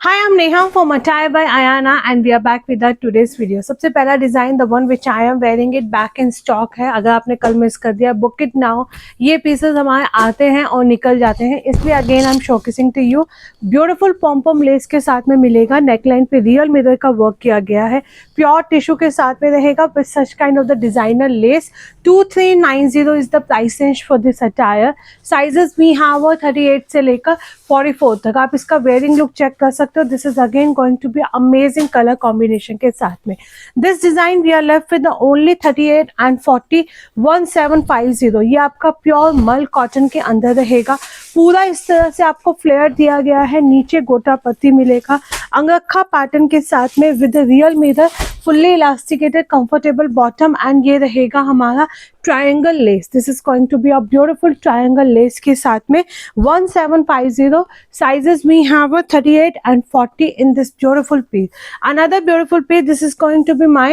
Hi, I'm Neha from Attire by Ayana and we are back with our today's video. सबसे पहला design the one which I am wearing it back in stock है. अगर आपने कल miss कर दिया book it now. ये pieces हमारे आते हैं और निकल जाते हैं, इसलिए again I'm showcasing to you. Beautiful pom pom lace के साथ में मिलेगा. neckline पे real mirror का work किया गया है. Pure tissue के साथ में रहेगा with such kind of the designer lace. 2390 is the price range for this attire. Sizes we have 38 से लेकर 44 तक. आप इसका वेयरिंग लुक चेक कर सकते हो. This is again going to be amazing colour combination के साथ में. This design we are left with only 38 and 40 1750. ये आपका प्योर मल कॉटन के अंदर रहेगा. पूरा इस तरह से आपको फ्लेयर दिया गया है. नीचे गोटा पत्ती मिलेगा अंगरखा पैटर्न के साथ में with real mirror, fully elasticated comfortable bottom and ये रहेगा हमारा triangle lace. This is going to be a beautiful triangle lace के साथ में 1750. Sizes we have 38 and 40 in this beautiful piece. Another beautiful piece. This is going to be my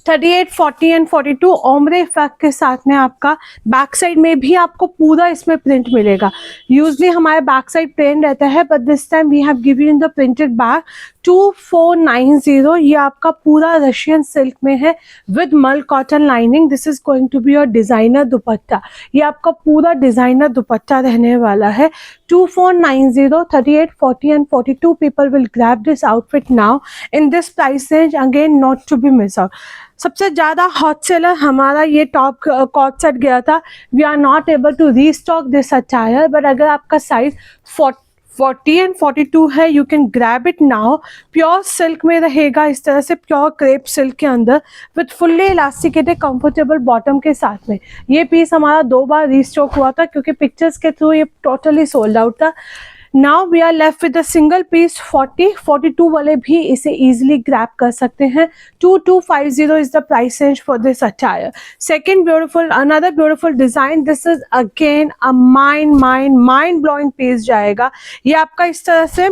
38, 40 and 42 ombre effect के साथ में. आपका back side में भी आपको पूरा इसमें प्रिंट मिलेगा. यूजली हमारे बैक साइड प्लेन रहता है but this time we have given in the printed back 2490. ये आपका पूरा रशियन सिल्क में है with mul cotton lining. This is going to be your designer dupatta. ये आपका पूरा डिजाइनर दुपट्टा रहने वाला है. 2490, 38, 40 and 42 people will grab this outfit now in this price range, again not to be missed out. सबसे ज़्यादा हॉट सेलर हमारा ये टॉप कॉट सेट गया था. We are not able to restock this attire but अगर आपका size 40 and 42 है you can grab it now. Pure silk में रहेगा इस तरह से, प्योर क्रेप सिल्क के अंदर with fully elasticated comfortable bottom के साथ में. ये पीस हमारा 2 बार रीस्टॉक हुआ था क्योंकि पिक्चर्स के थ्रू ये टोटली सोल्ड आउट था. Now we are left with a single piece. 40, 42 वाले भी इसे इजीली ग्रैब कर सकते हैं. 2250 is the price range for this attire. Second beautiful, another beautiful design. This is again a mind blowing piece जाएगा. ये आपका इस तरह से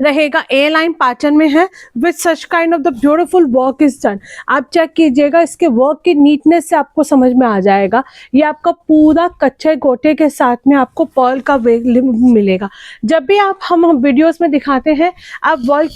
रहेगा, ए लाइन पैटर्न में है with such kind of the beautiful work is done. आप चेक कीजिएगा, इसके वर्क की नीटनेस से आपको समझ में आ जाएगा. ये आपका पूरा कच्चे गोटे के साथ में आपको पर्ल का मिलेगा. जब भी आप हम वीडियोस में दिखाते हैं आप वर्क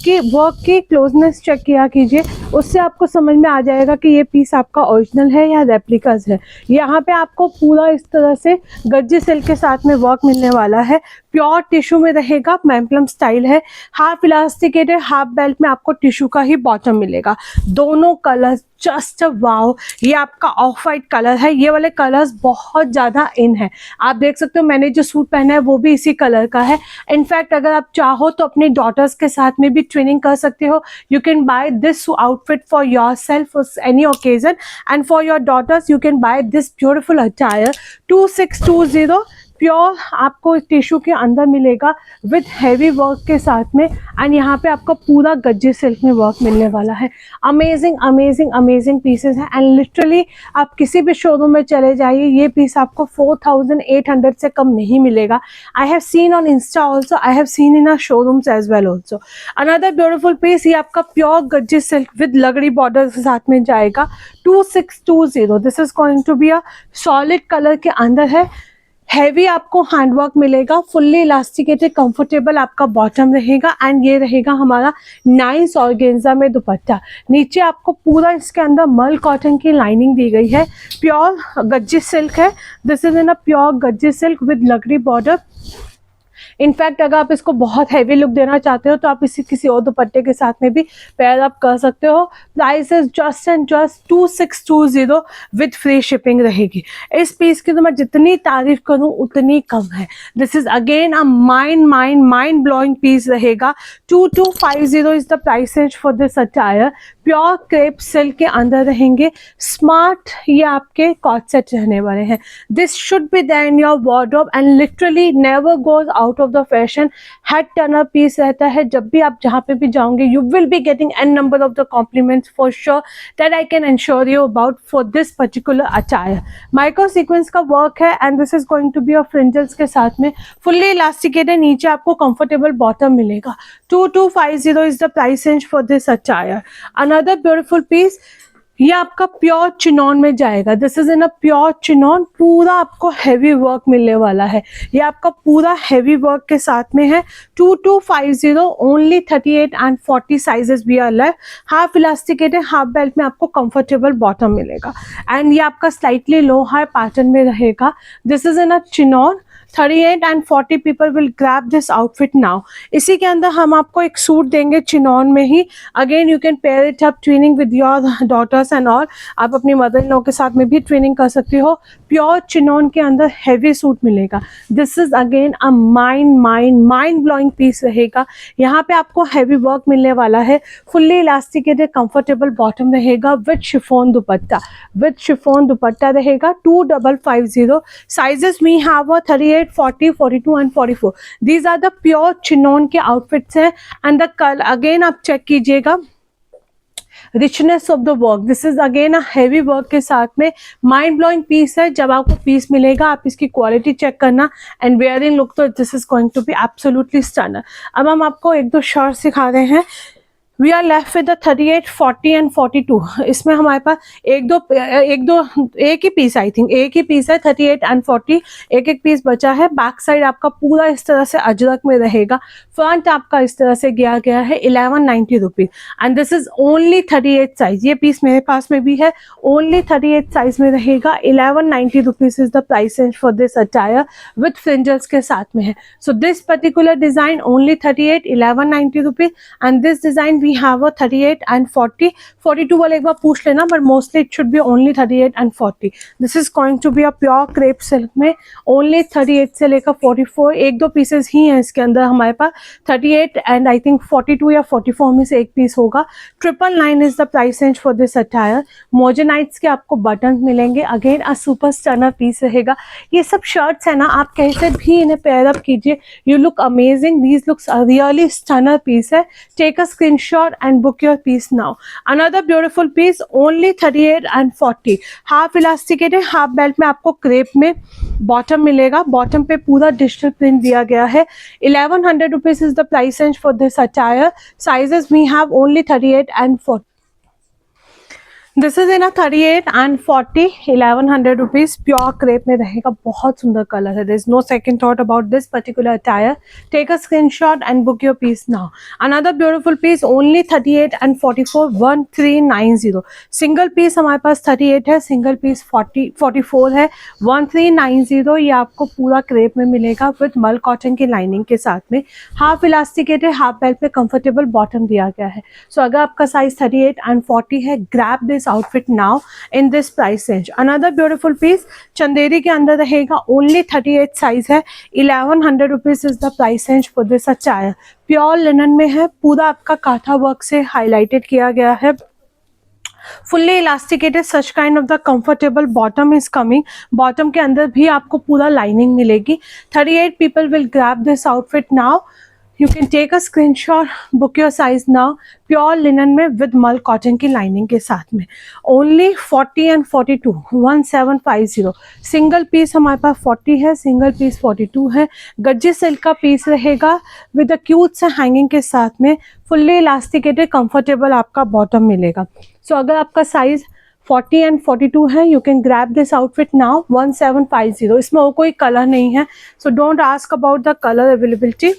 की क्लोजनेस चेक किया कीजिए, उससे आपको समझ में आ जाएगा कि ये पीस आपका ओरिजिनल है या रेप्लिकाज है. यहाँ पे आपको पूरा इस तरह से गज्जी सिल्क के साथ में वर्क मिलने वाला है. प्योर टिश्यू में रहेगा, पेंप्लम स्टाइल है. हाफ इलास्टिकेटेड हाफ बेल्ट में आपको टिश्यू का ही बॉटम मिलेगा. दोनों कलर्स जस्ट वाओ. ये आपका ऑफ वाइट कलर है. ये वाले कलर्स बहुत ज़्यादा इन है. आप देख सकते हो मैंने जो सूट पहना है वो भी इसी कलर का है. इनफैक्ट अगर आप चाहो तो अपनी डॉटर्स के साथ में भी ट्विनिंग कर सकते हो. You can buy this outfit for yourself for any occasion and for your daughters you can buy this beautiful attire. 2620 pure आपको टिश्यू के अंदर मिलेगा विथ हैवी वर्क के साथ में एंड यहाँ पे आपका पूरा गज्जे सिल्क में वर्क मिलने वाला है. अमेजिंग अमेजिंग अमेजिंग पीसेस हैं एंड लिटरली आप किसी भी शोरूम में चले जाइए ये पीस आपको 4800 से कम नहीं मिलेगा. I have seen on Insta also, I have seen in our showrooms as well also. Another beautiful piece, ये आपका प्योर गज्जे सिल्क विद लगड़ी बॉर्डर के साथ में जाएगा. 2620. This is going to be a solid colour के अंदर है. हैवी आपको हैंडवर्क मिलेगा, फुल्ली इलास्टिकेटेड कंफर्टेबल आपका बॉटम रहेगा एंड ये रहेगा हमारा नाइस ऑर्गेन्जा में दुपट्टा. नीचे आपको पूरा इसके अंदर मल कॉटन की लाइनिंग दी गई है. प्योर गज्जी सिल्क है. This is in a pure Gajji silk with लगड़ी बॉर्डर. इनफैक्ट अगर आप इसको बहुत हैवी लुक देना चाहते हो तो आप इसी किसी और दुपट्टे के साथ में भी पेयर अप कर सकते हो. Price is just and just 2620 with free shipping रहेगी. इस पीस की तो मैं जितनी तारीफ करूं उतनी कम है. This is again a mind blowing piece रहेगा. 2250 is the price range for this attire. Pure crepe silk के अंदर रहेंगे. स्मार्ट ये आपके कॉट सेट रहने वाले हैं. This should be there in your wardrobe and literally never goes out of the fashion. Head turner piece रहता है. जब भी आप जहाँ पे भी जाओगे you will be getting an number of the compliments for sure that I can ensure you about for this particular attire. Micro sequence का वर्क है and this is going to be a fringes के साथ में fully elasticated. नीचे आपको comfortable bottom मिलेगा. 2250 is the price range for this attire. Another beautiful piece, ये आपका प्योर चिनॉन में जाएगा। This is in a pure chinon, पूरा आपको हैवी वर्क मिलने वाला है। ये आपका पूरा हैवी वर्क के साथ में है। 2250 ओनली 38 एंड 40 साइजेस भी are left. Half elasticated half belt में आपको कंफर्टेबल बॉटम मिलेगा एंड ये आपका स्लाइटली लो हाई पैटर्न में रहेगा। This is in a chinon. 38 and 40 people will grab this outfit now। इसी के अंदर हम आपको एक सूट देंगे चिनॉन में ही। Again you can pair it up twinning with your daughters and all. आप अपनी मदर इन लॉ के साथ में भी ट्विनिंग कर सकती हो। प्योर चिनॉन के अंदर हैवी सूट मिलेगा। This is again a mind blowing piece रहेगा। यहाँ पे आपको हैवी वर्क मिलने वाला है। फुल्ली इलास्टिकेटेड कंफर्टेबल बॉटम रहेगा विद शिफॉन दुपट्टा। रहेगा। 2550 sizes we have 38, 40, 42 and 44। These are the pure chinon के आउटफिट्स हैं एंड द कलर अगेन आप चेक कीजिएगा। Richness of the work, this is again a heavy work के साथ में mind blowing piece है। जब आपको पीस मिलेगा आप इसकी क्वालिटी चेक करना एंड वेयरिंग लुक तो this is going to be absolutely stunner. अब हम आपको एक दो शर्ट सिखा रहे हैं। We are left with the 38, 40 and 42। इसमें हमारे पास एक ही पीस, आई थिंक एक ही पीस है। 38 एंड 40 एक एक पीस बचा है। बैक साइड आपका पूरा इस तरह से अजरक में रहेगा। फ्रंट आपका इस तरह से गया गया है 1190 rupees and this is only 38 size. ये पीस मेरे पास में भी है, ओनली 38 साइज में रहेगा। 1190 rupees is the price range for this attire with fringes के साथ में है। So this particular design only 38, 1190 rupees and this design we have a 38 and 40, 42 वाले एक बार पूछ लेना, but mostly it should be only 38 and 40। this is going to be a pure crepe silk में only 38 से लेकर 44, एक दो पीसेस ही हैं इसके अंदर हमारे पास। 38 and I think 42 या 44 में से एक पीस होगा। 999 is the price range for this attire। मोजेनाइट्स के आपको बटन मिलेंगे। Again a super stunner piece रहेगा। ये सब शर्ट्स है ना, आप कैसे भी इन्हें पेयर अप कीजिए, you look amazing. These looks really stunner piece है। Take a screenshot and book your piece now। another beautiful piece only 38 and 40। Half elasticated half belt में आपको क्रेप में बॉटम मिलेगा। बॉटम पे पूरा डिजिटल प्रिंट दिया गया है। 1100 rupees is the price range for this attire. Sizes we have only 38 and 40। This is in a 38 and 40, 1100 rupees. Pure crepe में रहेगा। बहुत सुंदर कलर है। There is no second thought about this particular attire. Take a screenshot and book your piece now. Another beautiful piece only 38 and 44, 1390। Single piece हमारे पास 38 है, single piece 44 है। 1390 ये आपको पूरा क्रेप में मिलेगा विद मल कॉटन की लाइनिंग के साथ में। हाफ इलास्टिकेटेड हाफ बेल्ट में कंफर्टेबल बॉटम दिया गया है। सो अगर आपका साइज 38 and 40 है, grab this outfit now in this price range। another beautiful piece Chanderi के अंदर रहेगा। only 38 size है। 1100 rupees is the price range for this attire। Pure linen में है। पूरा आपका काथा वर्क से हाईलाइटेड किया गया है। Fully elasticated such kind of the comfortable bottom is coming. Bottom के अंदर भी आपको पूरा लाइनिंग मिलेगी। 38 people will grab this outfit now। You can take a screenshot, book your size now। Pure linen में विद मल कॉटन की lining के साथ में। Only 40 and 42, 1750। सिंगल पीस हमारे पास 40 है, सिंगल पीस 42 है। गज्जे सिल्क का पीस रहेगा विद अ क्यूट से हैंगिंग के साथ में। फुल्ली इलास्टिकेटेड कंफर्टेबल आपका बॉटम मिलेगा। सो अगर आपका साइज 40 and 42 है, you can grab this outfit now. 1750। इसमें और कोई कलर नहीं है, so don't ask about the colour availability.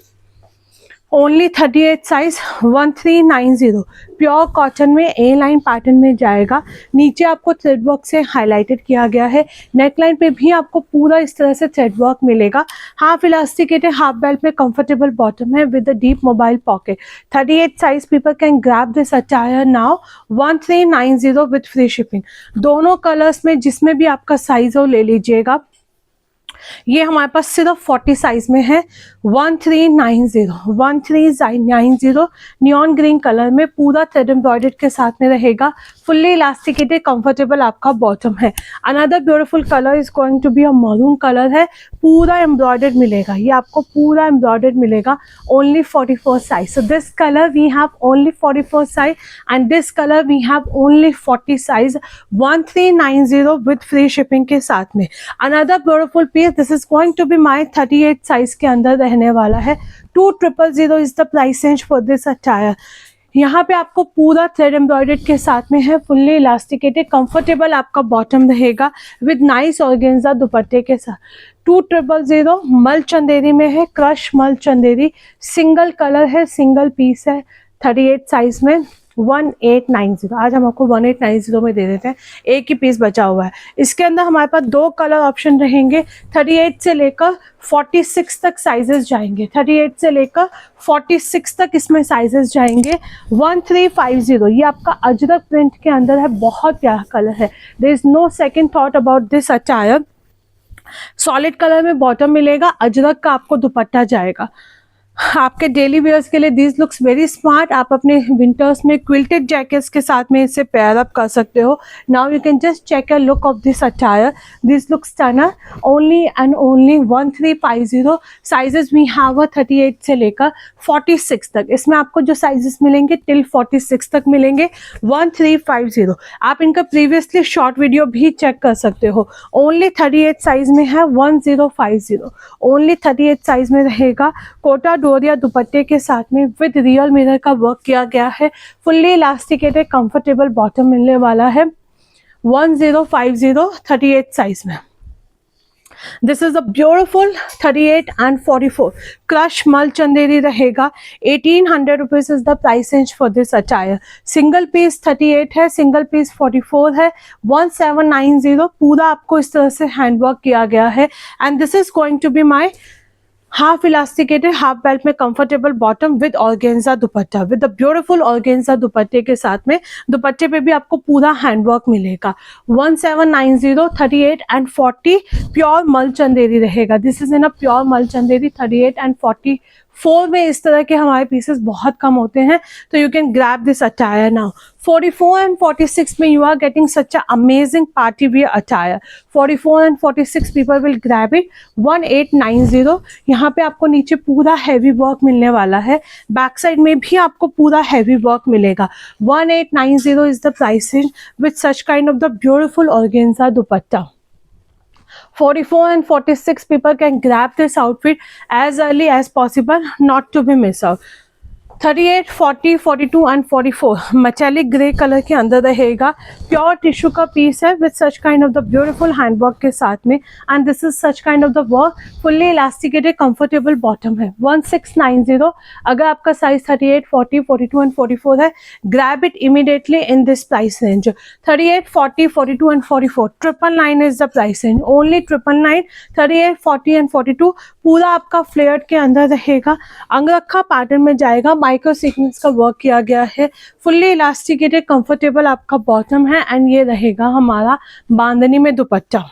Only 38 size 1390। Pure cotton में ए लाइन पैटर्न में जाएगा। नीचे आपको थ्रेड वर्क से हाईलाइटेड किया गया है। नेकलाइन पे भी आपको पूरा इस तरह से थ्रेड वर्क मिलेगा। हाफ इलास्टिकेटेड हाफ बेल्ट में कंफर्टेबल बॉटम है with a deep mobile pocket. 38 size people can grab this attire now. 1390 with free shipping. दोनों कलर्स में जिसमें भी आपका साइज हो ले लीजिएगा। ये हमारे पास सिर्फ 40 साइज में है। 1390 नियॉन ग्रीन कलर में पूरा थ्रेड एम्ब्रॉयडर्ड के साथ में रहेगा। फुल्ली इलास्टिकेटेड कंफर्टेबल आपका बॉटम है। Another beautiful colour is going to be a maroon colour है। पूरा एम्ब्रॉयडर्ड मिलेगा। ये आपको पूरा एम्ब्रॉयडर्ड मिलेगा। Only 44 size. So this colour we have only 44 size and this colour we have only 40 size. 1390 with free shipping के साथ में। Another beautiful piece, this is going to be my 38 size के अंदर रहने वाला है। 2000 is the price range for this attire. यहाँ पे आपको पूरा थ्रेड एम्ब्रॉयडर्ड के साथ में है, फुल्ली इलास्टिकेटेड, कंफर्टेबल आपका बॉटम रहेगा विद नाइस ऑर्गेन्जा दुपट्टे के साथ। 2000 मल चंदेरी में है, crush mul Chanderi, single colour है, सिंगल पीस है, 38 साइज में 1890। आज हम आपको 1890 में दे देते हैं, एक ही पीस बचा हुआ है। इसके अंदर हमारे पास 2 कलर ऑप्शन रहेंगे, 38 से लेकर 46 तक साइजेस जाएंगे, 38 से लेकर 46 तक इसमें साइजेस जाएंगे। 1350 ये आपका अजरक प्रिंट के अंदर है, बहुत प्यारा कलर है। There is no second thought about this attire. Solid colour में बॉटम मिलेगा, अजरक का आपको दुपट्टा जाएगा। आपके डेली वेयर्स के लिए दिस लुक्स वेरी स्मार्ट। आप अपने विंटर्स में क्विल्टेड जैकेट्स के साथ में इसे पेयर अप कर सकते हो। Now you can just check a look of this attire, this looks stunner, only and only 1350। Sizes we have 38 से लेकर 46 तक, इसमें आपको जो साइजेस मिलेंगे टिल 46 तक मिलेंगे। 1350। आप इनका प्रीवियसली शॉर्ट वीडियो भी चेक कर सकते हो। ओनली 38 साइज में है, 1050, ओनली 38 साइज में रहेगा। कोटा डोरिया दुपट्टे के साथ में विद रियल मिरर का वर्क किया गया है, फुल्ली इलास्टिकेटेड कंफर्टेबल बॉटम मिलने वाला है। 1050 38 साइज में। This is a beautiful 38 and 44 crush mul Chanderi रहेगा। 1800 rupees is the price range for this attire. Single piece 38 है, सिंगल पीस 44 है। 1790 पूरा आपको इस तरह से हैंडवर्क किया गया है। And this is going to be my half elasticated half belt में comfortable bottom with organza dupatta, with the beautiful organza दुपट्टे के साथ में। दुपट्टे पे भी आपको पूरा हैंडवर्क मिलेगा। 1790 38 and 40 प्योर मल चंदेरी रहेगा। This is in a pure मल चंदेरी। 38 and 44 में इस तरह के हमारे पीसेस बहुत कम होते हैं, तो you can grab this attire now. 44 and 46 में you are getting such a amazing party wear attire. 44 and 46 people will grab it. 1890 यहाँ पे आपको नीचे पूरा हैवी वर्क मिलने वाला है, बैक साइड में भी आपको पूरा हैवी वर्क मिलेगा। 1890 is the price range with such kind of the beautiful organza dupatta. 44 and 46 people can grab this outfit as early as possible, not to be missed out. 38, 40, 42 and 44 metallic grey colour के अंदर रहेगा। Pure tissue का piece है with such kind of the beautiful handwork के साथ में। And this is such kind of the work, fully elasticated comfortable bottom है। 1690। अगर आपका साइज 38, 40, 42 एंड 44 है, grab it immediately in this price range. 38, 40, 42 and 44 999 is the price range, only 999। 38, 40 and 42 पूरा आपका flared के अंदर रहेगा, अंगरखा पैटर्न में जाएगा, माइक्रो सीक्वेंस का वर्क किया गया है, फुल्ली इलास्टिकेटेड कंफर्टेबल आपका बॉटम है। एंड ये रहेगा हमारा बांधनी में दुपट्टा।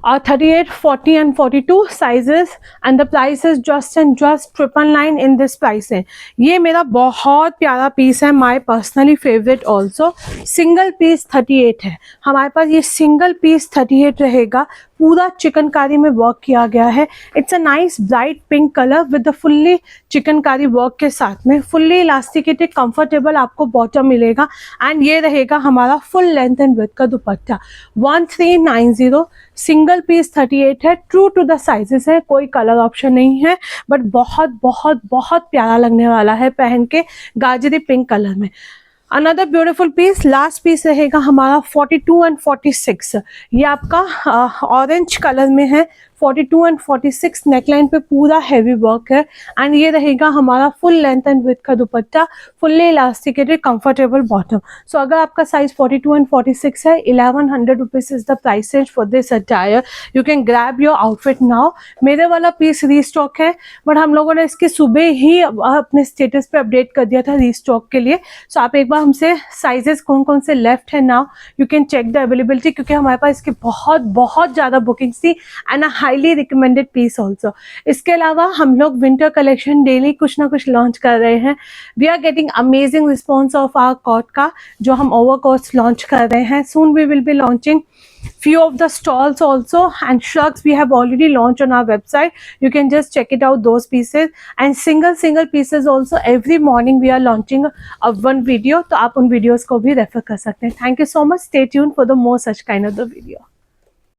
और 38, 40 and 42 sizes and the price is just and just 999 in this price है। ये मेरा बहुत प्यारा पीस है, my personally favorite also। Single piece 38 है हमारे पास, ये सिंगल पीस 38 रहेगा। पूरा चिकनकारी में वर्क किया गया है। It's a nice bright pink colour with the fully chikankari work के साथ में, फुल्ली इलास्टिकेटेड कंफर्टेबल आपको बॉटम मिलेगा। एंड ये रहेगा हमारा फुल लेंथ एंड विड्थ का दुपट्टा। 1390 सिंगल पीस 38 है, ट्रू टू द साइजेस है, कोई कलर ऑप्शन नहीं है, बट बहुत बहुत बहुत प्यारा लगने वाला है पहन के गाजरी पिंक कलर में। Another beautiful piece, last piece रहेगा हमारा 42 and 46। ये आपका ऑरेंज कलर में है। 42 and 46 नेकलाइन पे पूरा हैवी वर्क है। एंड ये रहेगा हमारा फुल लेंथ एंड विड्थ का dupatta, fully elasticated comfortable bottom. So अगर आपका साइज 42 and 46 है, 1100 rupees is the price range for this attire. You can grab your outfit now. मेरे वाला पीस रीस्टॉक है, बट हम लोगों ने इसके सुबह ही अपने स्टेटस पे अपडेट कर दिया था रीस्टॉक के लिए। सो आप एक बार हमसे साइजेस कौन कौन से लेफ्ट है now you can check the availability, क्योंकि हमारे पास इसकी बहुत बहुत ज़्यादा बुकिंग्स थी and highly recommended piece also. इसके अलावा हम लोग विंटर कलेक्शन डेली कुछ ना कुछ लॉन्च कर रहे हैं। We are getting amazing response of our coat का, जो हम ओवरकोट्स लॉन्च कर रहे हैं। Soon we will be launching few of the stalls also, and shrugs we have already launched on our website. You can just check it out, those pieces, and single pieces also every morning we are launching one video, तो आप उन videos को भी refer कर सकते हैं। Thank you so much, stay tuned for the more such kind of the video.